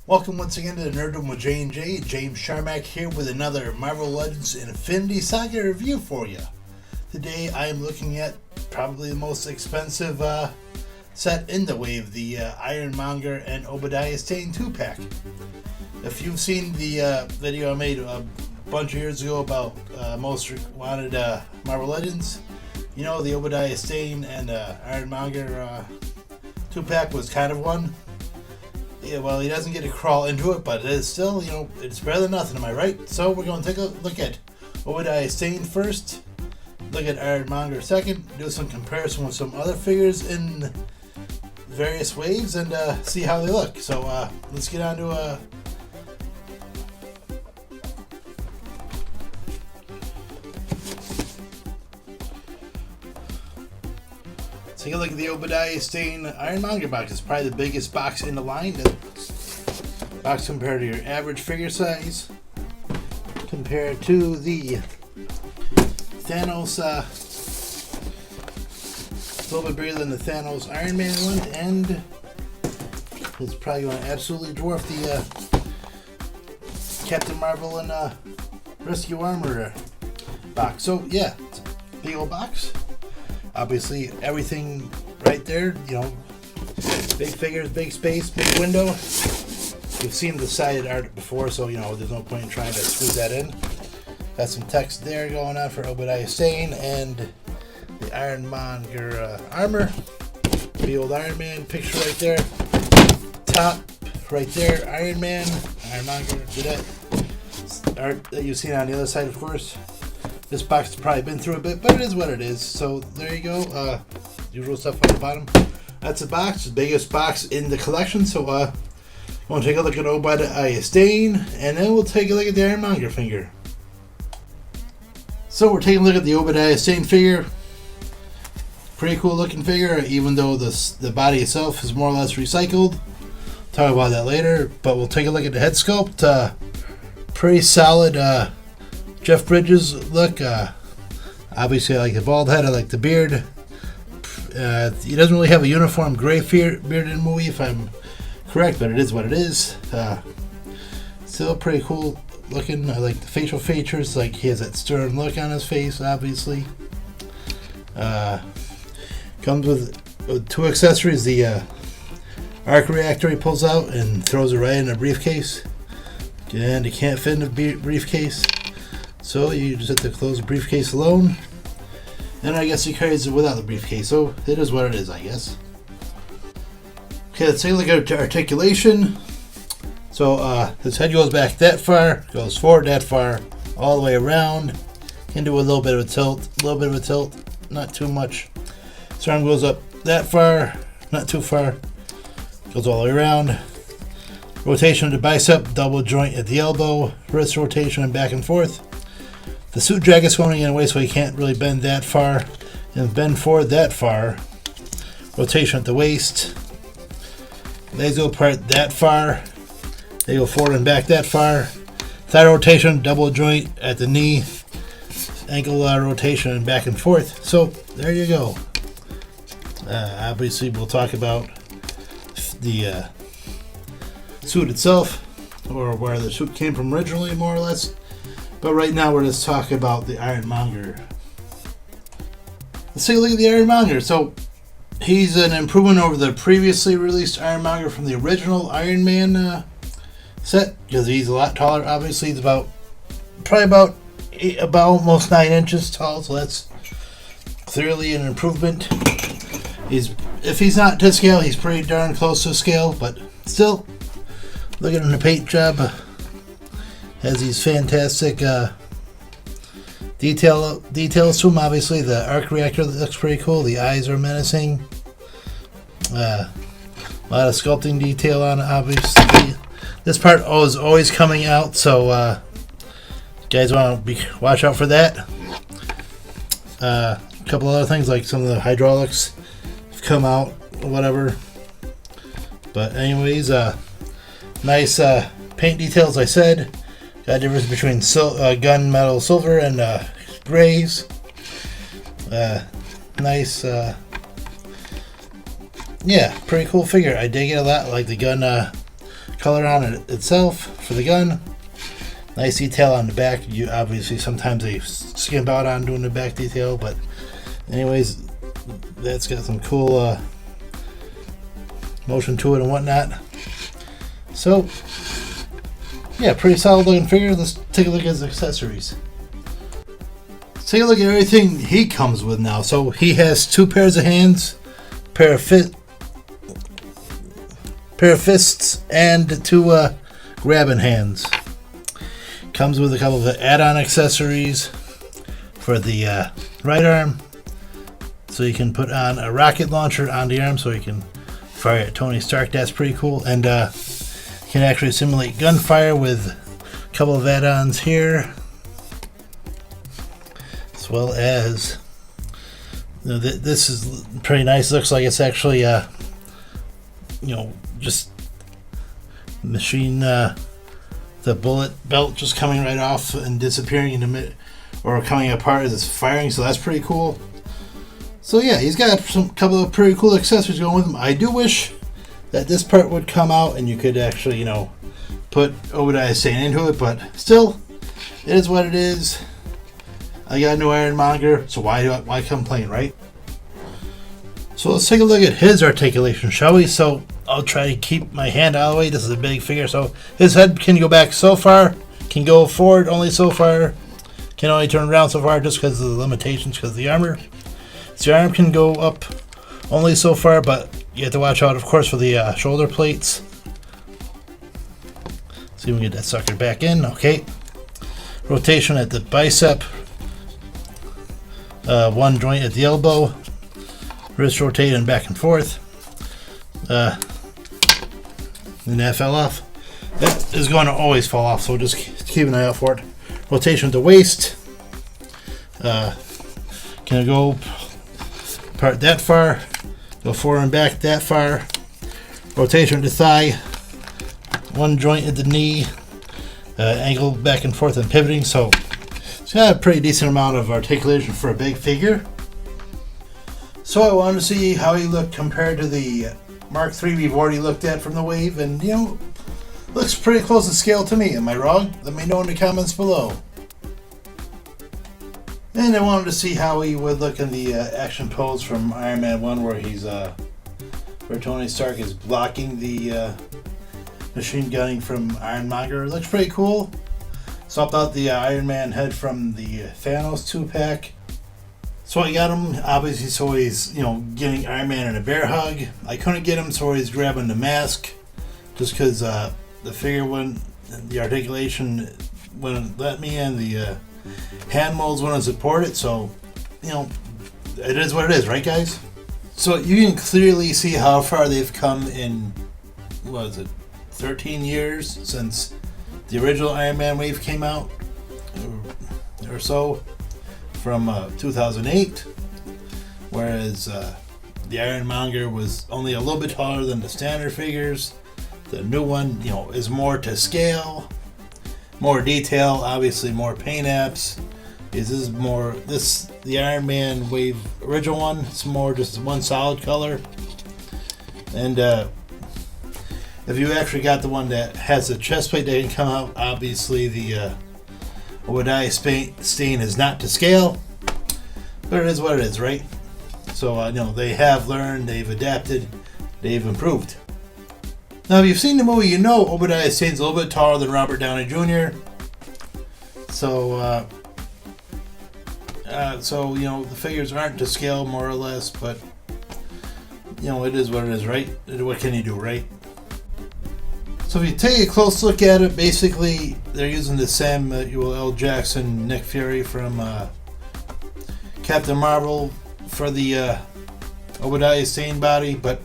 Welcome once again to the Nerdom with J&J. James Sharmack here with another Marvel Legends Infinity Saga review for you. Today I am looking at probably the most expensive set in the wave, the Iron Monger and Obadiah Stane 2-pack. If you've seen the video I made a bunch of years ago about most wanted Marvel Legends, you know the Obadiah Stane and Iron Monger 2-pack was kind of one. Yeah, well, he doesn't get to crawl into it, but it is still, you know, it's better than nothing, am I right? So we're going to take a look at Obadiah Stane first, look at Iron Monger second, do some comparison with some other figures in various waves, and see how they look. So let's get on to take a look at the Obadiah Stane Iron Monger box. It's probably the biggest box in the line. The box compared to your average figure size. Compared to the Thanos, a little bit bigger than the Thanos Iron Man one, and it's probably going to absolutely dwarf the Captain Marvel and Rescue Armor box. So yeah, it's a big old box. Obviously, everything right there, you know, big figures, big space, big window. You've seen the sided art before, so, you know, there's no point in trying to squeeze that in. Got some text there going on for Obadiah Stane and the Iron Monger armor. The old Iron Man picture right there. Top right there, Iron Man, Iron Monger, do that. Art that you've seen on the other side, of course. This box has probably been through a bit, but it is what it is. So there you go. Usual stuff on the bottom. That's the box, the biggest box in the collection. So we'll take a look at Obadiah Stane, and then we'll take a look at the Iron Monger figure. So we're taking a look at the Obadiah Stane figure. Pretty cool looking figure, even though the body itself is more or less recycled. Talk about that later, but we'll take a look at the head sculpt. Pretty solid. Jeff Bridges look. Obviously, I like the bald head. I like the beard. He doesn't really have a uniform gray beard in the movie, if I'm correct, but it is what it is. Still pretty cool looking. I like the facial features. Like he has that stern look on his face. Obviously, comes with two accessories: the arc reactor he pulls out and throws it right in a briefcase, and it can't fit in a briefcase. So you just have to close the briefcase alone, and I guess he carries it without the briefcase, so it is what it is, I guess. Okay, let's take a look at articulation. So his head goes back that far, goes forward that far, all the way around, into a little bit of a tilt, not too much. His arm goes up that far, not too far, goes all the way around. Rotation of the bicep, double joint at the elbow, wrist rotation and back and forth. The suit drag is going in a way so he can't really bend that far, and bend forward that far. Rotation at the waist. Legs go apart that far. They go forward and back that far. Thigh rotation, double joint at the knee. Ankle rotation and back and forth. So there you go. Obviously, we'll talk about the suit itself, or where the suit came from originally, more or less. But right now we're just talking about the Iron Monger. Let's take a look at the Iron Monger. So he's an improvement over the previously released Iron Monger from the original Iron Man set, because he's a lot taller. Obviously, he's probably about almost 9 inches tall, so that's clearly an improvement. If he's not to scale, he's pretty darn close to scale, but still, look at him, the paint job. Has these fantastic details to him. Obviously, the arc reactor looks pretty cool. The eyes are menacing. A lot of sculpting detail on it, obviously. This part is always coming out, so guys want to watch out for that. A couple other things, like some of the hydraulics have come out, whatever. But anyways, nice paint details, I said. Got a difference between gunmetal silver and grays. Nice, yeah, pretty cool figure. I dig it a lot. Like the color on it itself for the gun. Nice detail on the back. You obviously sometimes they skimp out on doing the back detail, but anyways, that's got some cool motion to it and whatnot. So yeah, pretty solid looking figure. Let's take a look at his accessories. Let's take a look at everything he comes with now. So he has 2 pairs of hands, pair of fists, and 2 grabbing hands. Comes with a couple of add-on accessories for the right arm, so you can put on a rocket launcher on the arm so you can fire at Tony Stark. That's pretty cool. And you can actually simulate gunfire with a couple of add-ons here, as well as this is pretty nice. Looks like it's actually just machine the bullet belt just coming right off and disappearing in the mid, or coming apart as it's firing, so that's pretty cool. So yeah, he's got some couple of pretty cool accessories going with him. I do wish that this part would come out and you could actually, put Obadiah Stane into it, but still, it is what it is. I got a new Iron Monger, so why complain, right? So let's take a look at his articulation, shall we? So I'll try to keep my hand out of the way. This is a big figure, so his head can go back so far, can go forward only so far, can only turn around so far just because of the limitations, because of the armor. So your arm can go up only so far, but you have to watch out, of course, for the shoulder plates. See if we can get that sucker back in. Okay. Rotation at the bicep. 1 joint at the elbow. Wrist rotating back and forth. And that fell off. That is going to always fall off, so just keep an eye out for it. Rotation at the waist. Can go apart that far, go forward and back that far. Rotation at the thigh. 1 joint at the knee. Angle back and forth and pivoting, so it's got a pretty decent amount of articulation for a big figure. So I wanted to see how he looked compared to the Mark III we've already looked at from the wave, and looks pretty close to scale to me. Am I wrong? Let me know in the comments below. And I wanted to see how he would look in the action pose from Iron Man 1, where Tony Stark is blocking the machine gunning from Iron Monger. It looks pretty cool. Swapped out the Iron Man head from the Thanos 2-pack. So I got him, obviously, so he's, getting Iron Man in a bear hug. I couldn't get him, so he's grabbing the mask, just because the figure wouldn't, the articulation wouldn't let me, and the hand molds wouldn't support it, so, it is what it is, right, guys? So you can clearly see how far they've come in, 13 years since the original Iron Man wave came out, or so. From 2008, whereas the Iron Monger was only a little bit taller than the standard figures. The new one, is more to scale, more detail, obviously more paint apps. The Iron Man wave original one, it's more just one solid color. And if you actually got the one that has the chest plate that can come out, obviously the Obadiah Stane is not to scale, but it is what it is, right? So they have learned, they've adapted, they've improved. Now, if you've seen the movie, Obadiah Stane's a little bit taller than Robert Downey Jr. So, the figures aren't to scale, more or less, but it is what it is, right? What can you do, right? So if you take a close look at it, basically they're using the Samuel L. Jackson, Nick Fury from Captain Marvel for the Obadiah Stane body, but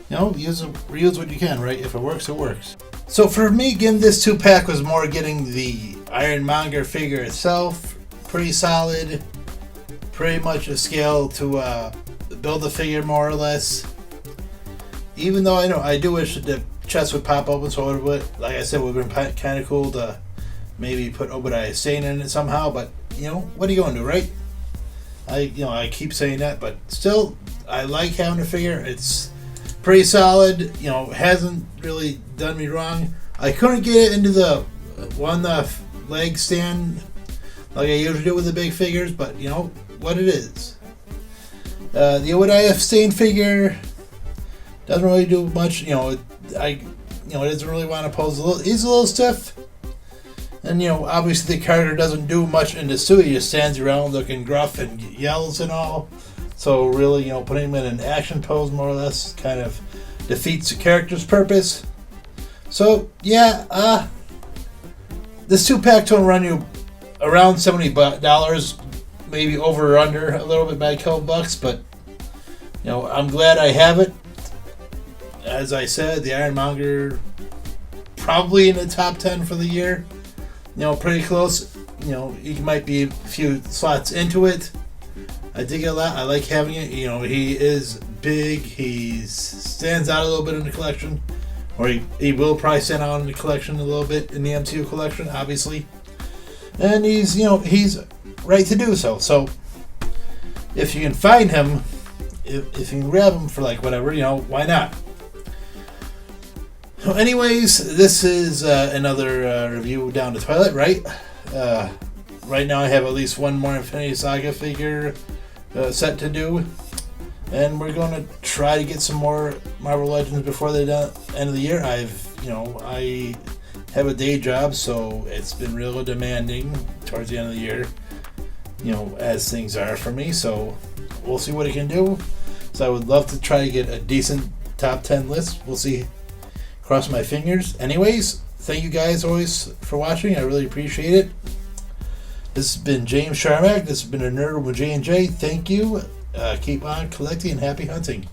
reuse what you can, right? If it works, it works. So for me, getting this 2-pack was more getting the Iron Monger figure itself, pretty solid, pretty much a scale to build the figure more or less. Even though I do wish that the chest would pop open, so it would, like I said, would have been kind of cool to maybe put Obadiah Stane in it somehow. But what are you going to do, right? I keep saying that, but still, I like having a figure. It's pretty solid. You know, hasn't really done me wrong. I couldn't get it into the one leg stand like I usually do with the big figures, but you know what it is. The Obadiah Stane figure doesn't really do much. You know, it doesn't really want to pose. He's a little stiff, and you know, obviously the character doesn't do much in the suit. He just stands around looking gruff and yells and all. So really, you know, putting him in an action pose more or less kind of defeats the character's purpose. So yeah, this 2-pack will run you around $70, maybe over or under a little bit by a couple bucks, but you know, I'm glad I have it. As I said, the Iron Monger probably in the top 10 for the year. You know, pretty close. You know, he might be a few slots into it. I dig it a lot. I like having it. You know, he is big. He stands out a little bit in the collection. Or he will probably stand out in the collection a little bit in the MCU collection, obviously. And he's, you know, he's right to do so. So, if you can find him, if you can grab him for like whatever, you know, why not? So anyways, this is another review down to Twilight, right? Right now I have at least one more Infinity Saga figure set to do. And we're going to try to get some more Marvel Legends before the end of the year. I have a day job, so it's been real demanding towards the end of the year, you know, as things are for me. So we'll see what I can do. So I would love to try to get a decent top 10 list. We'll see. Cross my fingers. Anyways, thank you guys always for watching. I really appreciate it. This has been James Sharmack. This has been a Nerd with J&J. Thank you. Keep on collecting and happy hunting.